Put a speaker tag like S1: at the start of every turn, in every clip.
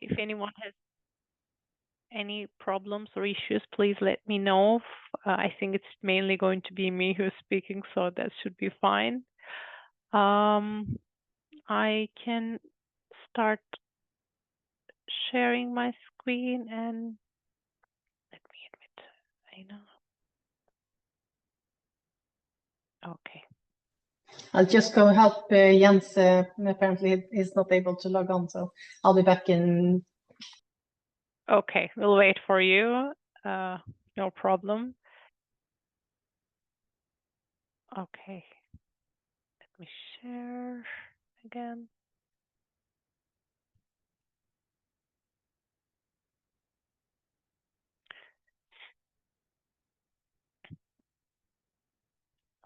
S1: If anyone has any problems or issues, please let me know. I think it's mainly going to be me who's speaking, so that should be fine. I can start sharing my screen and let me admit, I know. Okay.
S2: I'll just go help Jens. Apparently he's not able to log on, so I'll be back in.
S1: Okay, we'll wait for you. No problem. Okay. Let me share again.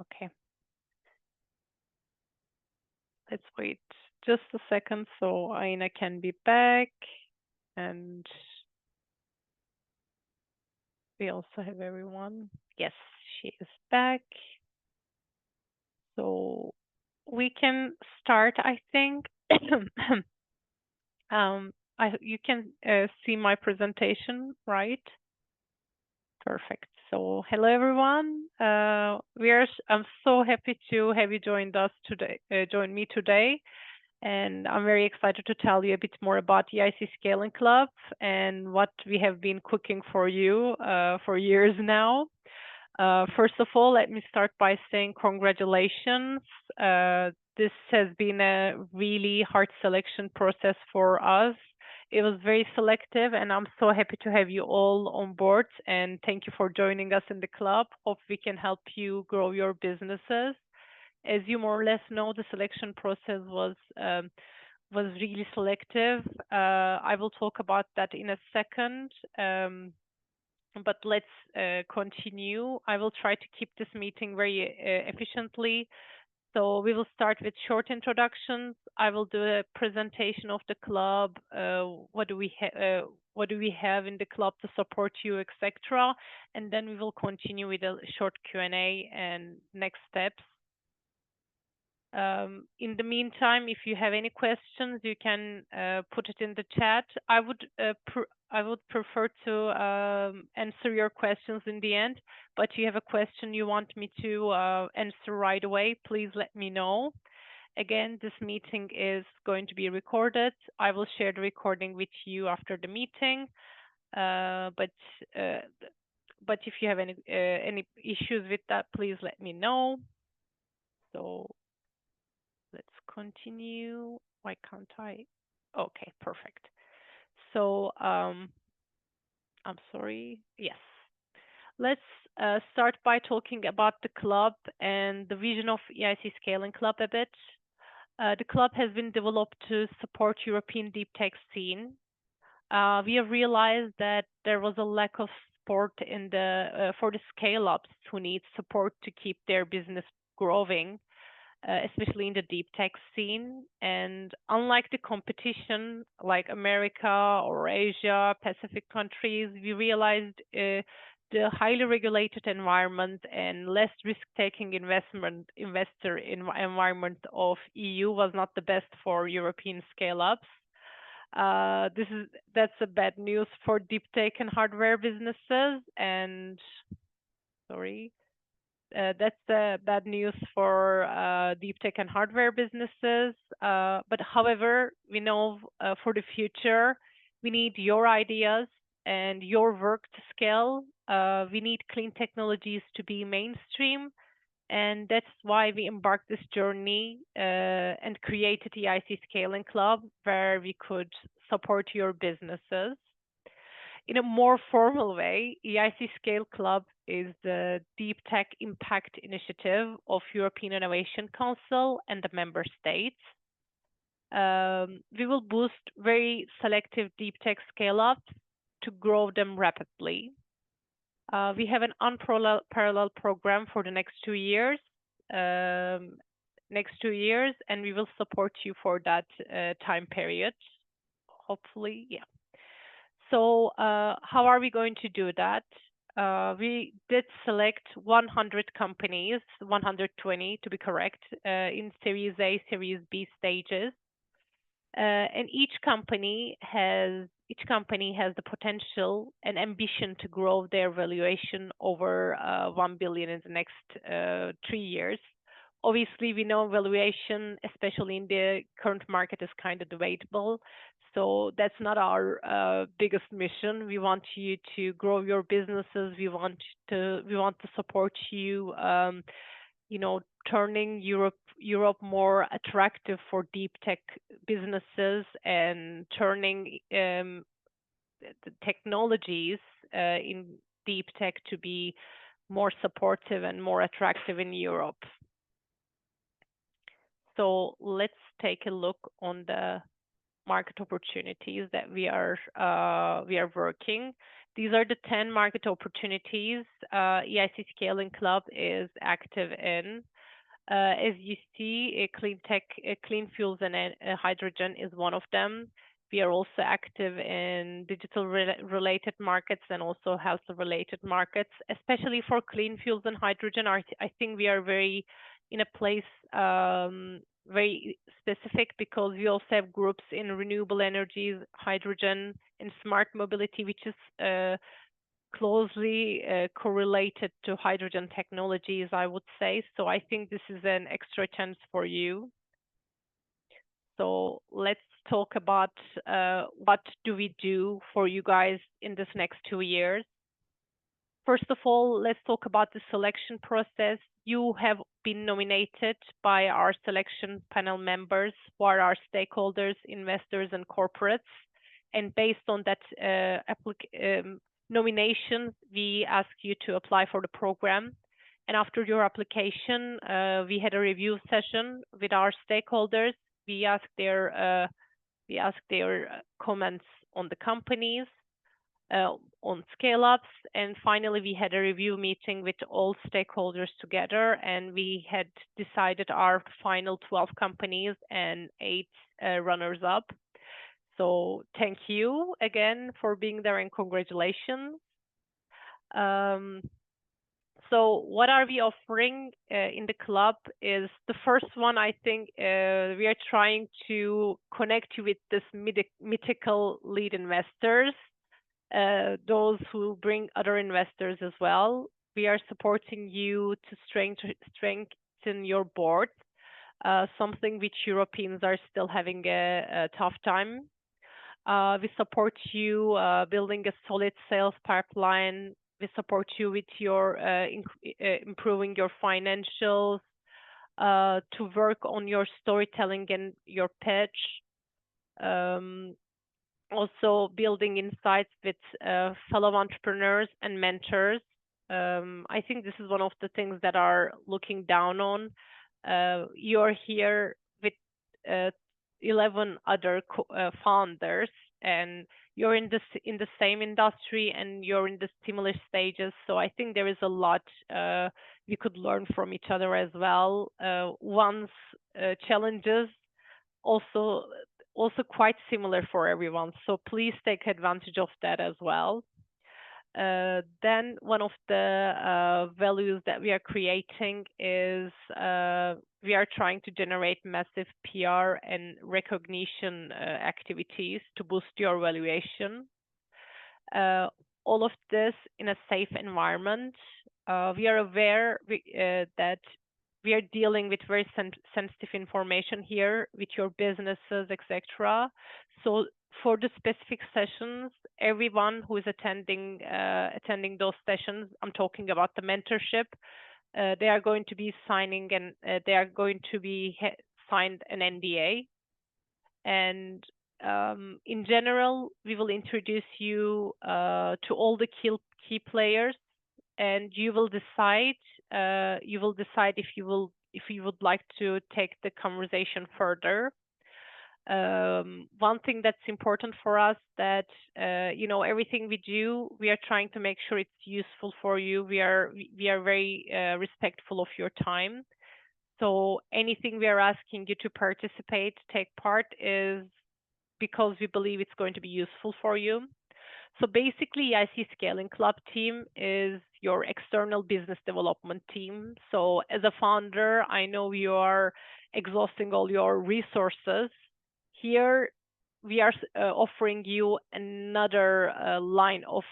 S1: Okay. Let's wait just a second so Aina can be back, and we also have everyone. Yes, she is back. So we can start, I think. You can see my presentation, right? Perfect. So hello everyone. I'm so happy to have you joined us today. Join me today, and I'm very excited to tell you a bit more about EIC Scaling Club and what we have been cooking for you for years now. First of all, let me start by saying congratulations. This has been a really hard selection process for us. It was very selective, and I'm so happy to have you all on board. And thank you for joining us in the club. Hope we can help you grow your businesses. As you more or less know, the selection process was really selective. I will talk about that in a second. But let's continue. I will try to keep this meeting very efficiently. So we will start with short introductions. I will do a presentation of the club. What do we have in the club to support you, etc. And then we will continue with a short Q&A and next steps. In the meantime, if you have any questions, you can put it in the chat. I would prefer to answer your questions in the end, but if you have a question you want me to answer right away, please let me know. Again, this meeting is going to be recorded. I will share the recording with you after the meeting. But if you have any issues with that, please let me know. So let's continue. Why can't I? Okay, perfect. So I'm sorry. Yes. Let's start by talking about the club and the vision of EIC Scaling Club a bit. The club has been developed to support European deep tech scene. We have realized that there was a lack of support in for the scale-ups who need support to keep their business growing, especially in the deep tech scene. And unlike the competition like America or Asia, Pacific countries, we realized the highly regulated environment and less risk-taking investor environment of EU was not the best for European scale-ups. That's a bad news for deep tech and hardware businesses, and sorry. That's bad news for deep tech and hardware businesses. But however, we know for the future, we need your ideas and your work to scale. We need clean technologies to be mainstream. And that's why we embarked this journey and created the EIC Scaling Club, where we could support your businesses. In a more formal way, EIC Scale Club is the Deep Tech Impact Initiative of European Innovation Council and the member states. We will boost very selective deep tech scale-ups to grow them rapidly. We have an unparalleled program for the next 2 years. And we will support you for that time period. Hopefully, yeah. So how are we going to do that? We did select 100 companies, 120 to be correct, in Series A, Series B stages. And each company has the potential and ambition to grow their valuation over 1 billion in the next 3 years. Obviously, we know valuation, especially in the current market, is kind of debatable. So that's not our biggest mission. We want you to grow your businesses. We want to support you. Turning Europe more attractive for deep tech businesses and turning the technologies in deep tech to be more supportive and more attractive in Europe. So let's take a look on the market opportunities that we are working. These are the 10 market opportunities EIC Scaling Club is active in. As you see, clean tech, clean fuels, and hydrogen is one of them. We are also active in digital related markets and also health related markets, especially for clean fuels and hydrogen. I think we are very in a place very specific because we also have groups in renewable energies, hydrogen, and smart mobility, which is closely correlated to hydrogen technologies, I would say. So I think this is an extra chance for you. So let's talk about what do we do for you guys in this next 2 years. First of all, let's talk about the selection process. You have been nominated by our selection panel members, who are our stakeholders, investors, and corporates. And based on that nomination, we ask you to apply for the program. And after your application, we had a review session with our stakeholders. We asked their comments on the companies, on scale-ups, and finally we had a review meeting with all stakeholders together, and we had decided our final 12 companies and 8 runners-up. So thank you again for being there and congratulations. So what are we offering in the club is the first one. I think we are trying to connect you with this mythical lead investors, those who bring other investors as well. We are supporting you to strengthen your board, something which Europeans are still having a tough time. We support you building a solid sales pipeline. We support you with your improving your financials, to work on your storytelling and your pitch. Also building insights with fellow entrepreneurs and mentors. I think this is one of the things that are looking down on. You're here with 11 other founders, and you're in the same industry and you're in the similar stages. So I think there is a lot we could learn from each other as well. One's challenges also quite similar for everyone. So please take advantage of that as well. Then one of the values that we are creating is we are trying to generate massive PR and recognition activities to boost your valuation. All of this in a safe environment. We are aware that we are dealing with very sensitive information here with your businesses, etc. So for the specific sessions, everyone who is attending those sessions, I'm talking about the mentorship, they are going to be signing and they are going to be signed an NDA. And in general, we will introduce you to all the key players, and you will decide if you would like to take the conversation further. One thing that's important for us that everything we do, we are trying to make sure it's useful for you. We are very respectful of your time. So anything we are asking you to participate, take part, is because we believe it's going to be useful for you. So basically, EIC Scaling Club team is your external business development team. So as a founder, I know you are exhausting all your resources here we are offering you another line of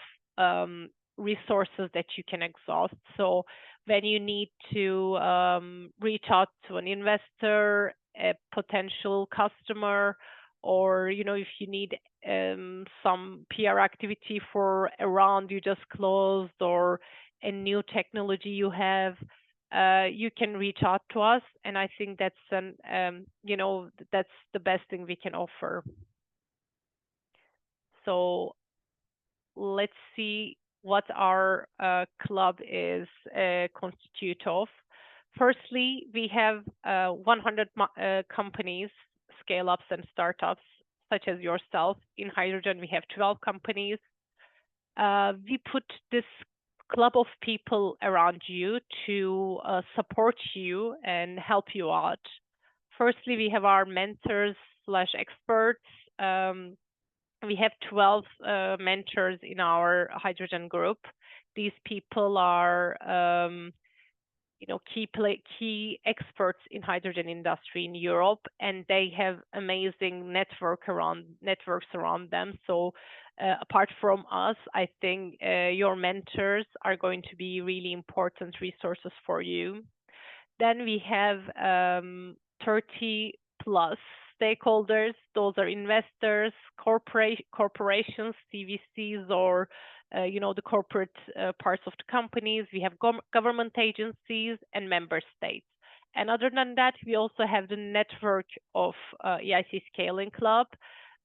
S1: resources that you can exhaust. So when you need to reach out to an investor, a potential customer, or if you need some PR activity for a round you just closed or a new technology you have, you can reach out to us, and I think that's that's the best thing we can offer. So let's see what our club is constitute of. Firstly, we have 100 companies, scale-ups and startups, such as yourself. In hydrogen, we have 12 companies. We put this club of people around you to support you and help you out. Firstly, we have our mentors/experts. We have 12 mentors in our hydrogen group. These people are key experts in hydrogen industry in Europe, and they have amazing networks around them. So apart from us, I think your mentors are going to be really important resources for you. Then we have 30 plus stakeholders. Those are investors, corporations, CVCs, or the corporate parts of the companies. We have government agencies and member states. And other than that, we also have the network of EIC Scaling Club.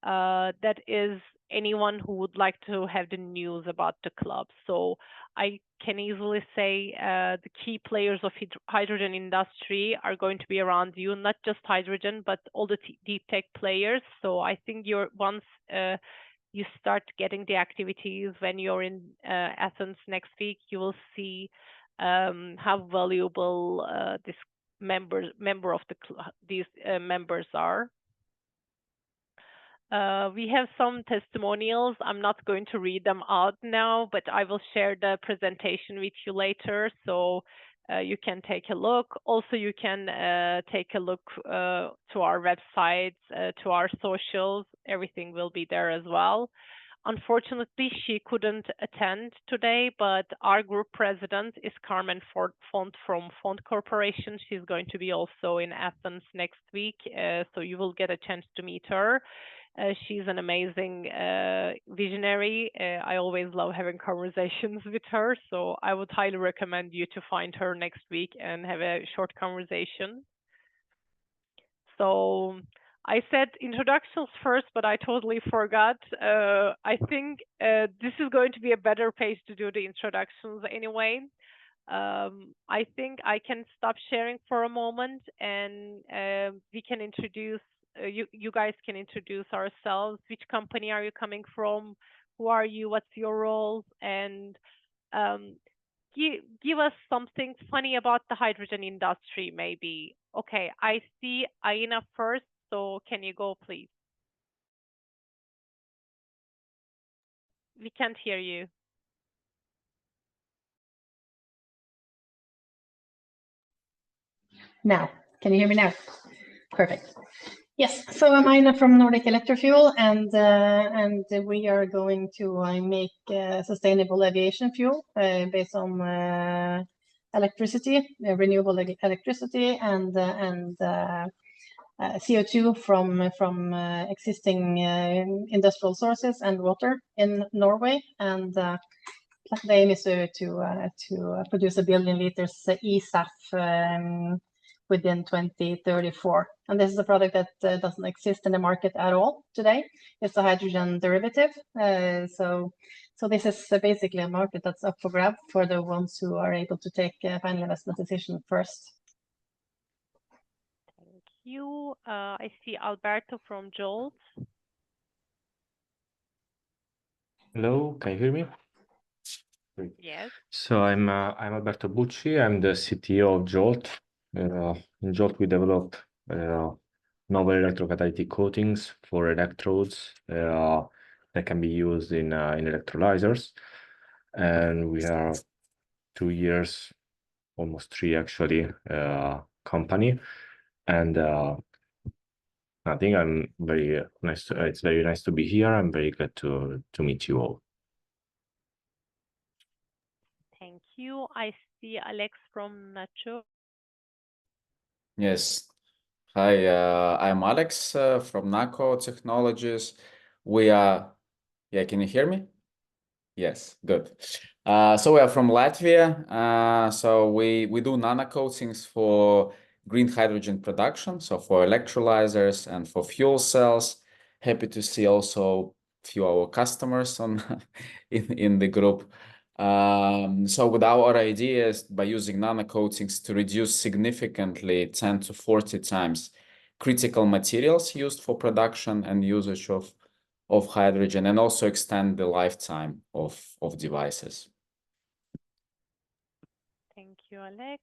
S1: That is anyone who would like to have the news about the club. So I can easily say the key players of hydrogen industry are going to be around you, not just hydrogen, but all the deep tech players. So I think once you start getting the activities when you're in Athens next week, you will see how valuable this member of these members are. We have some testimonials. I'm not going to read them out now, but I will share the presentation with you later, so you can take a look. Also, you can take a look to our websites, to our socials. Everything will be there as well. Unfortunately, she couldn't attend today, but our group president is Carmen Font from Font Corporation. She's going to be also in Athens next week, so you will get a chance to meet her. She's an amazing visionary. I always love having conversations with her, so I would highly recommend you to find her next week and have a short conversation. So I said introductions first, but I totally forgot. I think this is going to be a better page to do the introductions anyway. I think I can stop sharing for a moment, and we can introduce, you guys can introduce ourselves. Which company are you coming from? Who are you? What's your role? And give us something funny about the hydrogen industry, maybe. Okay, I see Aina first, so can you go, please? We can't hear you.
S2: Now, can you hear me now? Perfect. Yes, so I'm Aina from Nordic Electrofuel, and we are going to make sustainable aviation fuel based on electricity, renewable electricity, and CO2 from existing industrial sources and water in Norway. And the aim is to produce 1 billion liters eSAF within 2034. And this is a product that doesn't exist in the market at all today. It's a hydrogen derivative. So this is basically a market that's up for grab for the ones who are able to take a final investment decision first.
S1: Thank you. I see Alberto from Jolt.
S3: Hello, can you hear me?
S1: Yes.
S3: So I'm Alberto Bucci. I'm the CTO of Jolt. In Jolt, we developed novel electrocatalytic coatings for electrodes that can be used in electrolyzers. And we are 2 years, almost 3 actually, company. And nothing. I'm very nice. It's very nice to be here. I'm very glad to meet you all.
S1: Thank you. I see Alex from Nacho.
S4: Yes. Hi, I'm Alex from NACO Technologies. We are, yeah, can you hear me? Yes, good. So we are from Latvia. So we do nanocoatings for green hydrogen production, so for electrolyzers and for fuel cells. Happy to see also a few of our customers on in the group. So with our ideas by using nanocoatings to reduce significantly 10 to 40 times critical materials used for production and usage of hydrogen, and also extend the lifetime of devices.
S1: Thank you, Alex.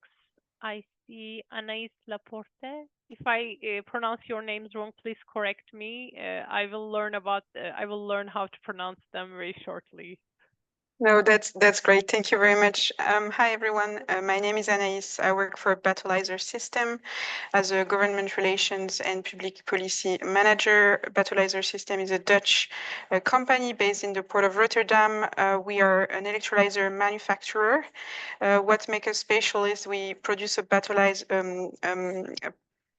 S1: I see Anaïs Laporte. If I pronounce your names wrong, please correct me. I will learn how to pronounce them very shortly.
S5: No, that's great. Thank you very much. Hi, everyone. My name is Anaïs. I work for Battleizer System as a government relations and public policy manager. Battleizer System is a Dutch company based in the port of Rotterdam. We are an electrolyzer manufacturer. What makes us special is we produce a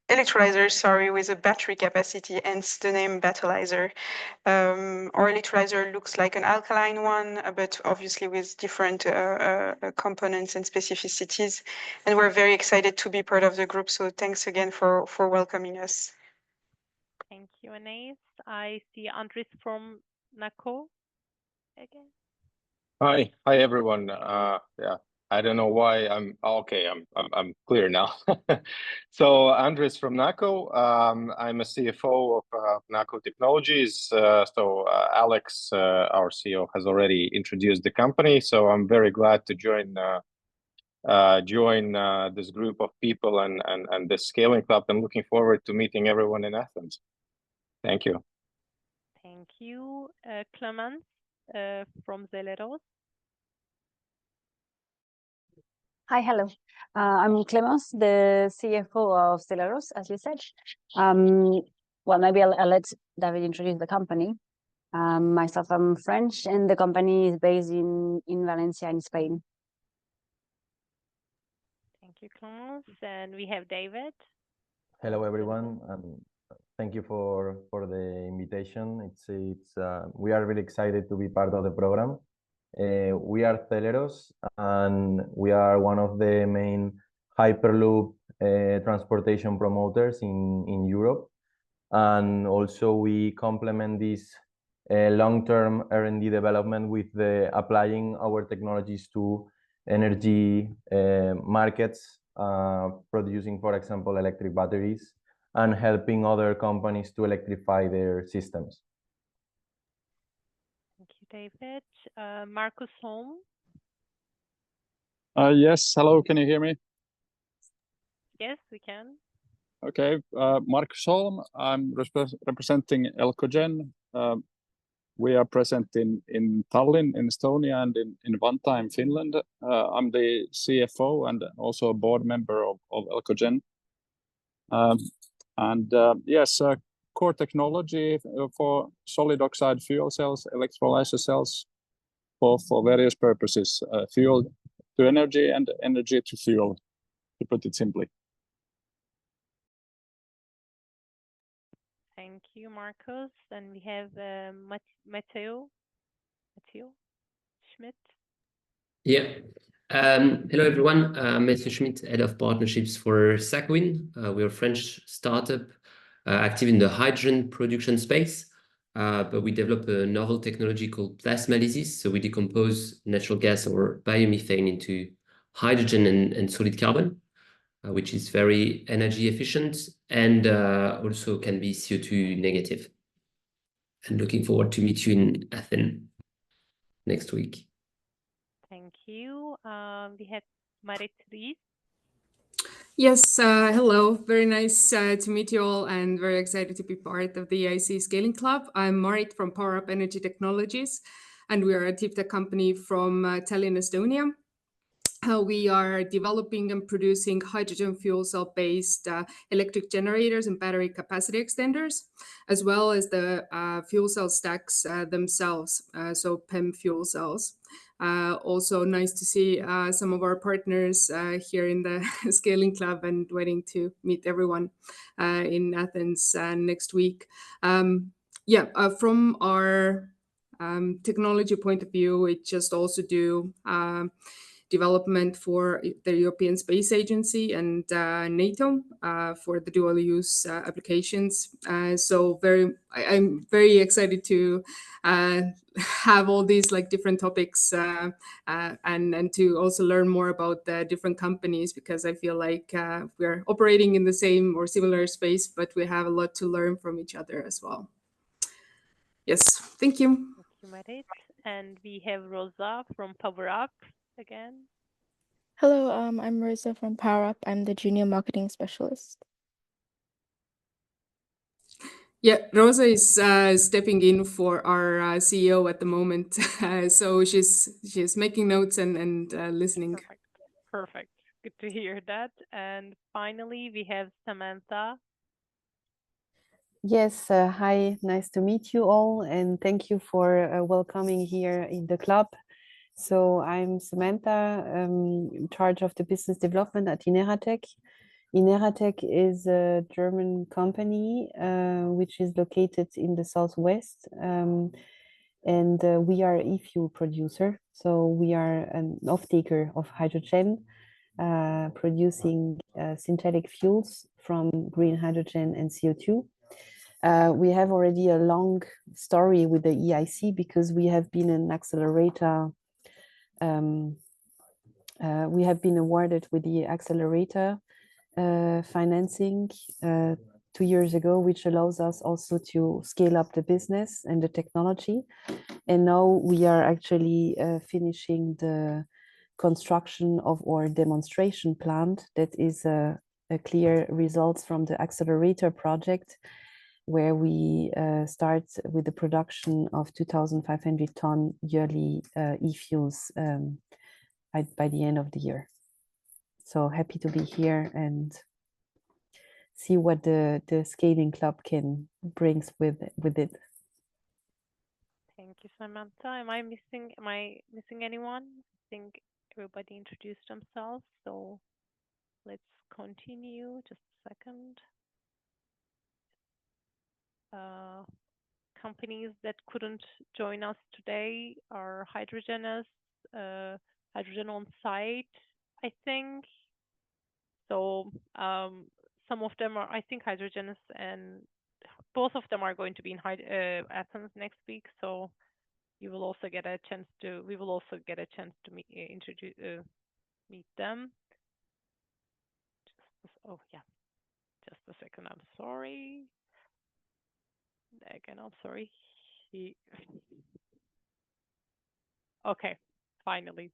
S5: electrolyzer, with a battery capacity, hence the name Battleizer. Our electrolyzer looks like an alkaline one, but obviously with different components and specificities. And we're very excited to be part of the group. So thanks again for welcoming us.
S1: Thank you, Anaïs. I see Andres from NACO again.
S6: Hi everyone. Yeah, I don't know why I'm okay. I'm clear now. So Andres from NACO. I'm a CFO of NACO Technologies. Alex, our CEO, has already introduced the company. So I'm very glad to join this group of people and this scaling club. I'm looking forward to meeting everyone in Athens. Thank you.
S1: Thank you, Clemens from Zeleros.
S7: Hi, hello. I'm Clemence, the CFO of Zeleros, as you said. Well, maybe I'll let David introduce the company. Myself, I'm French, and the company is based in Valencia, in Spain.
S1: Thank you, Clemence. And we have David.
S8: Hello, everyone. Thank you for the invitation. We are really excited to be part of the program. We are Zeleros, and we are one of the main Hyperloop transportation promoters in Europe. And also we complement this long-term R&D development with applying our technologies to energy markets, producing, for example, electric batteries, and helping other companies to electrify their systems.
S1: Thank you, David. Marcus Holm.
S9: Yes, hello, can you hear me?
S1: Yes, we can.
S9: Okay, Marcus Holm, I'm representing Elcogen. We are present in Tallinn, in Estonia, and in Vantaa, in Finland. I'm the CFO and also a board member of Elcogen. Yes, core technology for solid oxide fuel cells, electrolyzer cells for various purposes, fuel to energy and energy to fuel, to put it simply.
S1: Thank you, Marcus. And we have Matteo Schmidt.
S10: Yeah. Hello, everyone. Matthew Schmidt, Head of Partnerships for Sakwin. We're a French startup active in the hydrogen production space, but we develop a novel technology called plasmalysis. So we decompose natural gas or biomethane into hydrogen and solid carbon, which is very energy efficient and also can be CO2 negative. And looking forward to meet you in Athens next week.
S1: Thank you. We have Marit Ries.
S11: Yes, hello. Very nice to meet you all and very excited to be part of the EIC Scaling Club. I'm Marit from Power Up Energy Technologies, and we are a deep tech company from Tallinn, Estonia. We are developing and producing hydrogen fuel cell-based electric generators and battery capacity extenders, as well as the fuel cell stacks themselves, so PEM fuel cells. Also nice to see some of our partners here in the Scaling Club, and waiting to meet everyone in Athens next week. From our technology point of view, we just also do development for the European Space Agency and NATO for the dual use applications. So I'm very excited to have all these like different topics and to also learn more about the different companies, because I feel like we're operating in the same or similar space, but we have a lot to learn from each other as well. Yes, thank you.
S1: Thank you, Marit. And we have Rosa from Power Up again.
S12: Hello, I'm Rosa from Power Up. I'm the junior marketing specialist.
S11: Yeah, Rosa is stepping in for our CEO at the moment, so she's making notes and listening.
S1: Perfect. Good to hear that. And finally, we have Samantha.
S13: Yes, hi, nice to meet you all, and thank you for welcoming here in the club. So I'm Samantha, in charge of the business development at Ineratech. Ineratech is a German company which is located in the southwest, and we are e-fuel producer. So we are an off-taker of hydrogen, producing synthetic fuels from green hydrogen and CO2. We have already a long story with the EIC because we have been an accelerator. We have been awarded with the accelerator financing 2 years ago, which allows us also to scale up the business and the technology. And now we are actually finishing the construction of our demonstration plant. That is a clear results from the accelerator project, where we start with the production of 2,500 ton yearly e-fuels by the end of the year. So happy to be here and see what the Scaling Club can brings with it.
S1: Thank you, Samantha. Am I missing anyone? I think everybody introduced themselves, so let's continue. Just a second. Companies that couldn't join us today are Hydrogenous, Hydrogen on Site, I think. So some of them are, I think, Hydrogenous, and both of them are going to be in Athens next week. So you will also get a chance to. We will also get a chance to meet them. Oh yeah, just a second. I'm sorry. Again, I'm sorry. Okay, finally.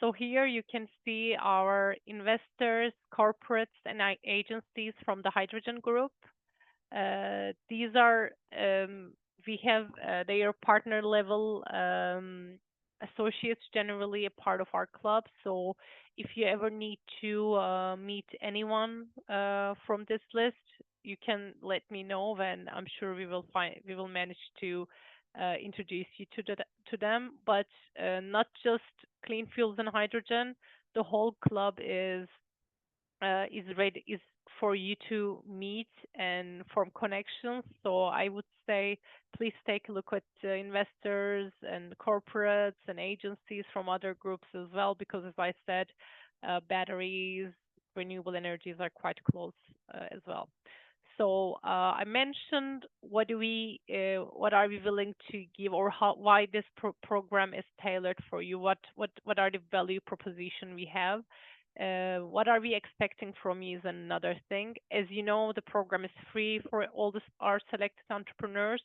S1: So here you can see our investors, corporates, and agencies from the hydrogen group. These are, we have, they are partner level associates, generally a part of our club. So if you ever need to meet anyone from this list, you can let me know, and I'm sure we will manage to introduce you to them. But not just clean fuels and hydrogen. The whole club is ready for you to meet and form connections. So I would say please take a look at investors and corporates and agencies from other groups as well, because as I said, batteries, renewable energies are quite close as well. So I mentioned what are we willing to give, or why this program is tailored for you? What are the value proposition we have? What are we expecting from you is another thing. As you know, the program is free for all our selected entrepreneurs.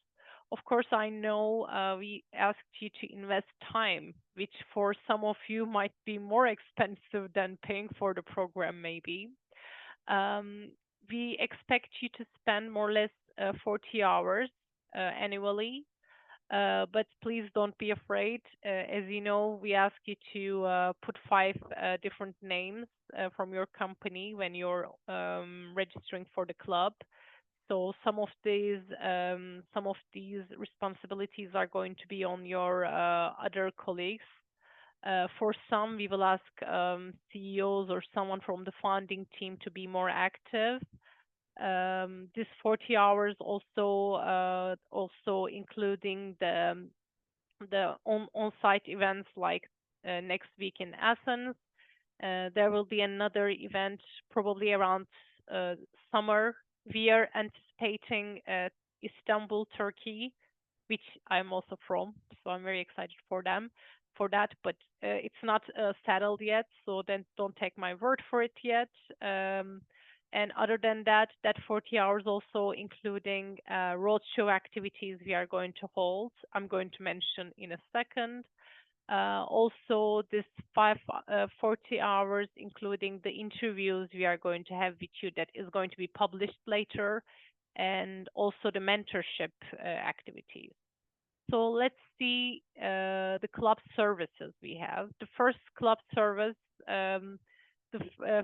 S1: Of course, I know we asked you to invest time, which for some of you might be more expensive than paying for the program, maybe. We expect you to spend more or less 40 hours annually. But please don't be afraid. As you know, we ask you to put 5 different names from your company when you're registering for the club. So some of these responsibilities are going to be on your other colleagues. For some, we will ask CEOs or someone from the founding team to be more active. This 40 hours also including the on-site events like next week in Athens. There will be another event probably around summer. We are anticipating Istanbul, Turkey, which I'm also from, so I'm very excited for that. But it's not settled yet, so then don't take my word for it yet. And other than that, that 40 hours also including roadshow activities we are going to hold. I'm going to mention in a second. Also, this 40 hours, including the interviews we are going to have with you, that is going to be published later, and also the mentorship activities. So let's see the club services we have. The first club service,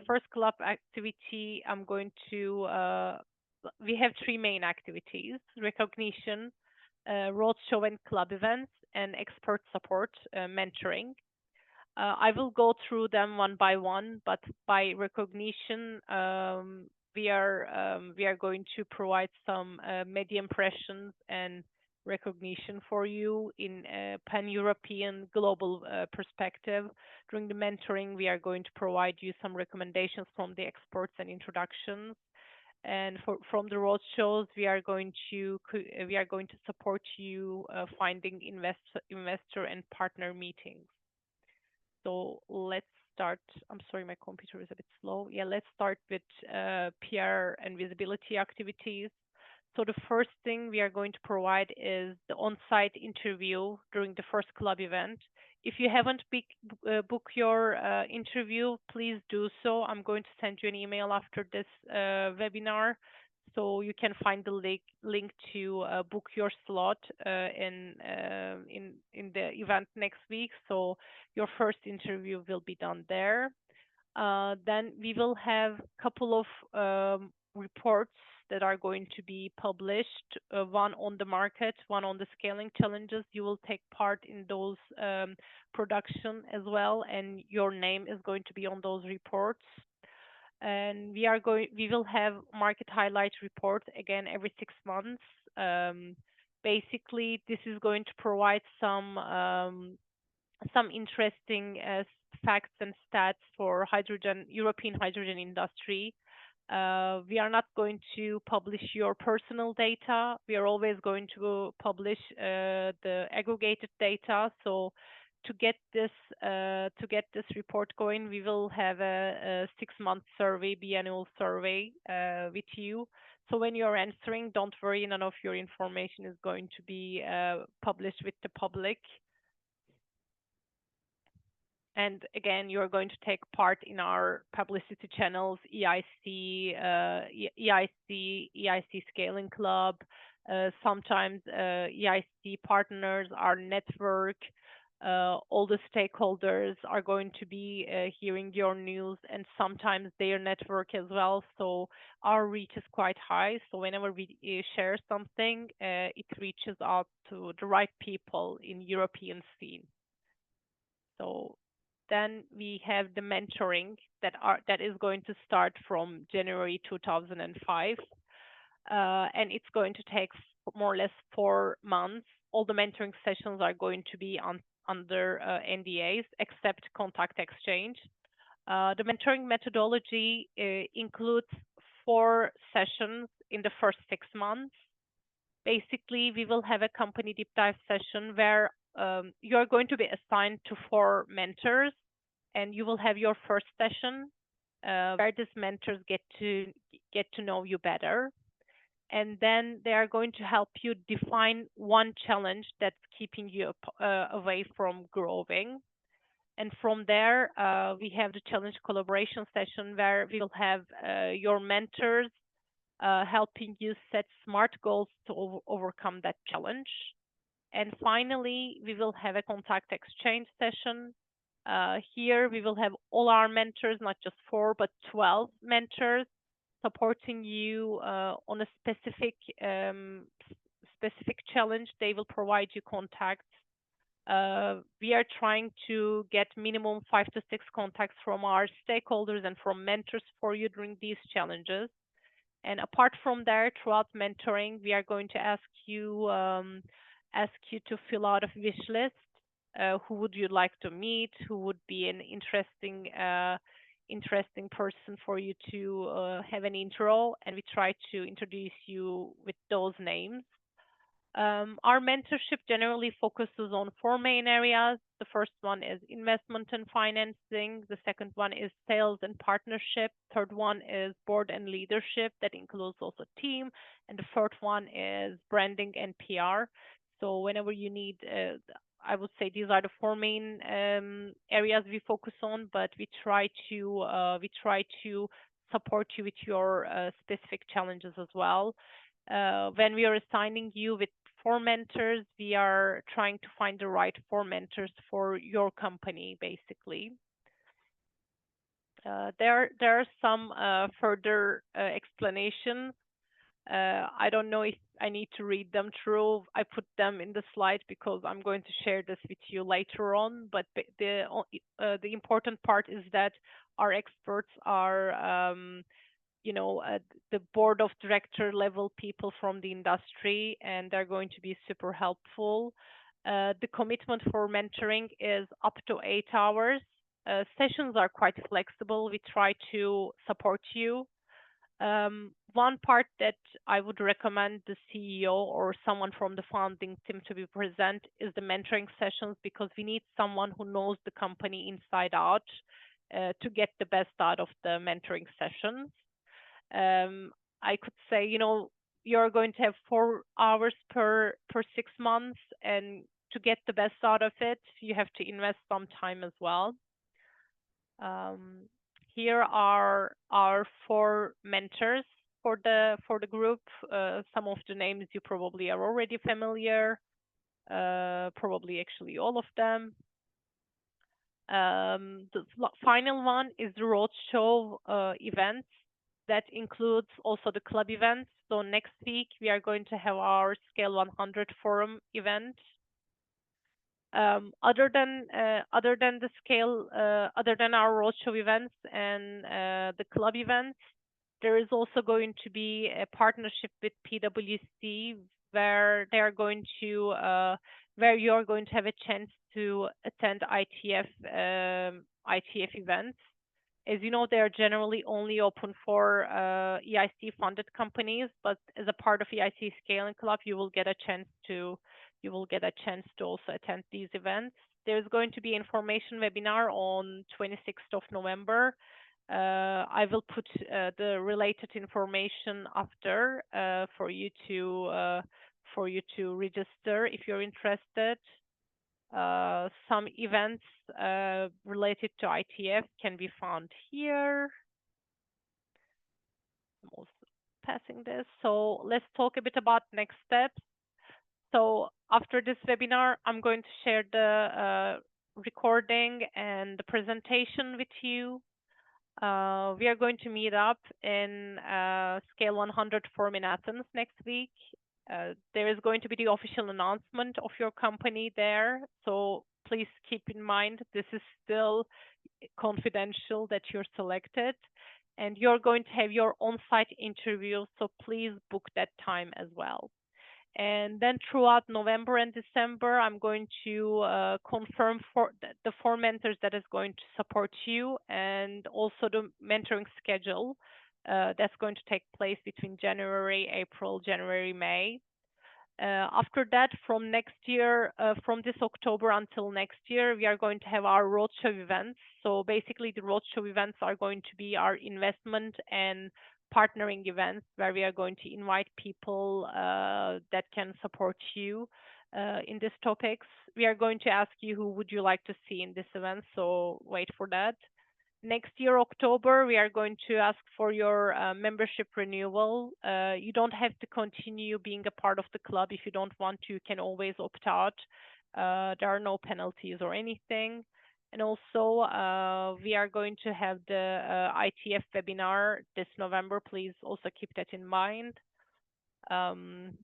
S1: first club activity, we have 3 main activities: recognition, roadshow and club events, and expert support, mentoring. I will go through them one by one, but by recognition, we are going to provide some media impressions and recognition for you in a pan-European global perspective. During the mentoring, we are going to provide you some recommendations from the experts and introductions. And from the roadshows, we are going to support you finding investor and partner meetings. So let's start. I'm sorry, my computer is a bit slow. Yeah, let's start with PR and visibility activities. So the first thing we are going to provide is the on-site interview during the first club event. If you haven't booked your interview, please do so. I'm going to send you an email after this webinar, so you can find the link to book your slot in the event next week. So your first interview will be done there. Then we will have a couple of reports that are going to be published, one on the market, one on the scaling challenges. You will take part in those production as well, and your name is going to be on those reports. And we will have market highlight reports again every 6 months. Basically, this is going to provide some interesting facts and stats for European hydrogen industry. We are not going to publish your personal data. We are always going to publish the aggregated data. So to get this report going, we will have a 6-month survey, biannual survey with you. So when you're answering, don't worry, none of your information is going to be published with the public. And again, you're going to take part in our publicity channels, EIC, EIC Scaling Club. Sometimes EIC partners, our network, all the stakeholders are going to be hearing your news, and sometimes their network as well. So our reach is quite high. So whenever we share something, it reaches out to the right people in European scene. So then we have the mentoring that is going to start from January 2005, and it's going to take more or less 4 months. All the mentoring sessions are going to be under NDAs, except contact exchange. The mentoring methodology includes 4 sessions in the first 6 months. Basically, we will have a company deep dive session where you are going to be assigned to 4 mentors, and you will have your first session where these mentors get to know you better. And then they are going to help you define one challenge that's keeping you away from growing. And from there, we have the challenge collaboration session where we will have your mentors helping you set smart goals to overcome that challenge. And finally, we will have a contact exchange session. Here, we will have all our mentors, not just 4, but 12 mentors supporting you on a specific challenge. They will provide you contacts. We are trying to get minimum 5 to 6 contacts from our stakeholders and from mentors for you during these challenges. And apart from there, throughout mentoring, we are going to ask you to fill out a wish list. Who would you like to meet? Who would be an interesting person for you to have an intro? And we try to introduce you with those names. Our mentorship generally focuses on 4 main areas. The first one is investment and financing. The second one is sales and partnership. Third one is board and leadership. That includes also team. And the fourth one is branding and PR. So whenever you need, I would say these are the 4 main areas we focus on, but we try to support you with your specific challenges as well. When we are assigning you with 4 mentors, we are trying to find the right 4 mentors for your company, basically. There are some further explanations. I don't know if I need to read them through. I put them in the slide because I'm going to share this with you later on. But the important part is that our experts are the board of director level people from the industry, and they're going to be super helpful. The commitment for mentoring is up to 8 hours. Sessions are quite flexible. We try to support you. One part that I would recommend the CEO or someone from the founding team to be present is the mentoring sessions, because we need someone who knows the company inside out to get the best out of the mentoring sessions. I could say, you're going to have 4 hours per 6 months, and to get the best out of it, you have to invest some time as well. Here are our 4 mentors for the group. Some of the names you probably are already familiar, probably actually all of them. The final one is the roadshow events. That includes also the club events. So next week we are going to have our Scale 100 forum event. Other than the scale, other than our roadshow events and the club events, there is also going to be a partnership with PwC where they are going to where you are going to have a chance to attend ITF events. As you know, they are generally only open for EIC funded companies, but as a part of EIC Scaling Club, you will get a chance to also attend these events. There's going to be information webinar on 26th of November. I will put the related information after for you to register if you're interested. Some events related to ITF can be found here. I'm also passing this. So let's talk a bit about next steps. So after this webinar, I'm going to share the recording and the presentation with you. We are going to meet up in Scale 100 Forum in Athens next week. There is going to be the official announcement of your company there. So please keep in mind, this is still confidential that you're selected. And you're going to have your on-site interview, so please book that time as well. And then throughout November and December, I'm going to confirm for the 4 mentors that is going to support you, and also the mentoring schedule that's going to take place between January, April, January, May. After that, from next year, from this October until next year, we are going to have our roadshow events. So basically, the roadshow events are going to be our investment and partnering events, where we are going to invite people that can support you in these topics. We are going to ask you who would you like to see in this event, so wait for that. next year, October, we are going to ask for your membership renewal. You don't have to continue being a part of the club. If you don't want to, you can always opt out. There are no penalties or anything. And also, we are going to have the ITF webinar this November. Please also keep that in mind. Sorry.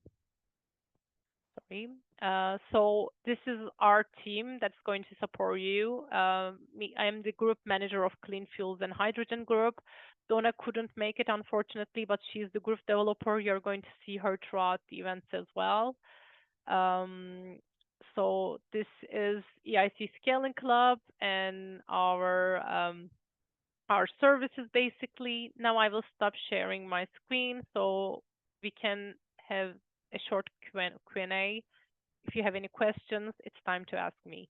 S1: So this is our team that's going to support you. I am the group manager of Clean Fuels and Hydrogen Group. Donna couldn't make it, unfortunately, but she's the group developer. You're going to see her throughout the events as well. So this is EIC Scaling Club and our services, basically. Now I will stop sharing my screen so we can have a short Q&A. If you have any questions, it's time to ask me.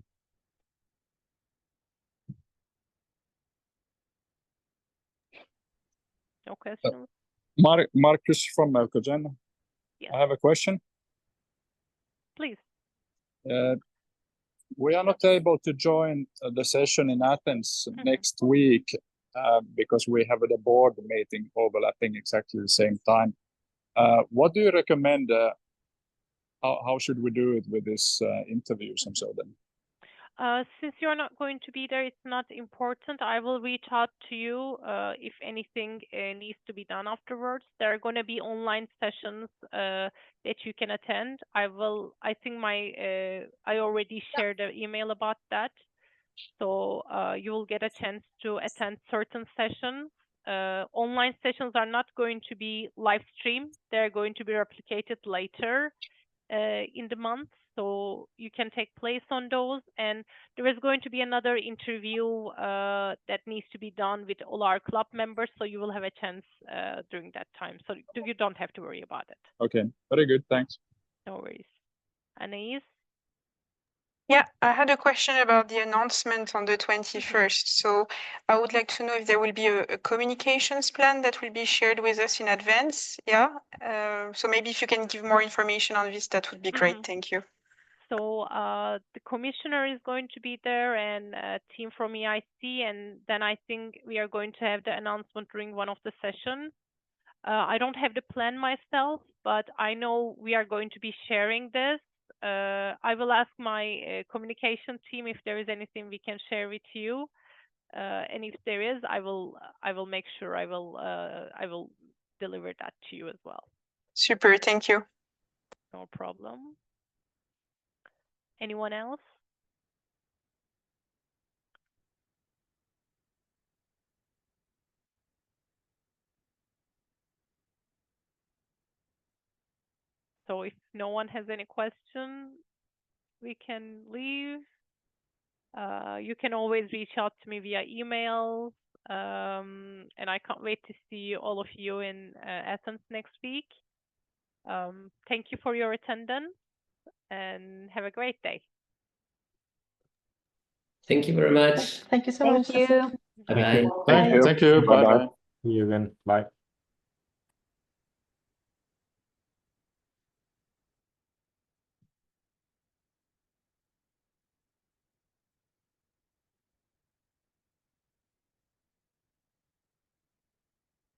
S1: No questions?
S9: Marcus from Elcogen.
S1: Yes.
S9: I have a question.
S1: Please.
S9: We are not able to join the session in Athens next week because we have the board meeting overlapping exactly the same time. What do you recommend? How should we do it with this interviews and so then?
S1: Since you're not going to be there, it's not important. I will reach out to you if anything needs to be done afterwards. There are going to be online sessions that you can attend. I think I already shared an email about that. So you will get a chance to attend certain sessions. Online sessions are not going to be live streamed. They're going to be replicated later in the month. So you can take place on those. And there is going to be another interview that needs to be done with all our club members. So you will have a chance during that time. So you don't have to worry about it.
S9: Okay, very good. Thanks.
S1: No worries. Anais?
S5: Yeah, I had a question about the announcement on the 21st. So I would like to know if there will be a communications plan that will be shared with us in advance. Yeah. So maybe if you can give more information on this, that would be great. Thank you.
S1: So the commissioner is going to be there and a team from EIC, and then I think we are going to have the announcement during one of the sessions. I don't have the plan myself, but I know we are going to be sharing this. I will ask my communication team if there is anything we can share with you, and if there is, I will make sure I will deliver that to you as well.
S5: Super, thank you.
S1: No problem. Anyone else? So if no one has any question, we can leave. You can always reach out to me via email. And I can't wait to see all of you in Athens next week. Thank you for your attendance and have a great day.
S10: Thank you very much.
S2: Thank you so much.
S7: Thank you.
S10: Bye-bye.
S9: Thank you.
S3: Thank you.
S9: Bye-bye.
S3: See you again. Bye.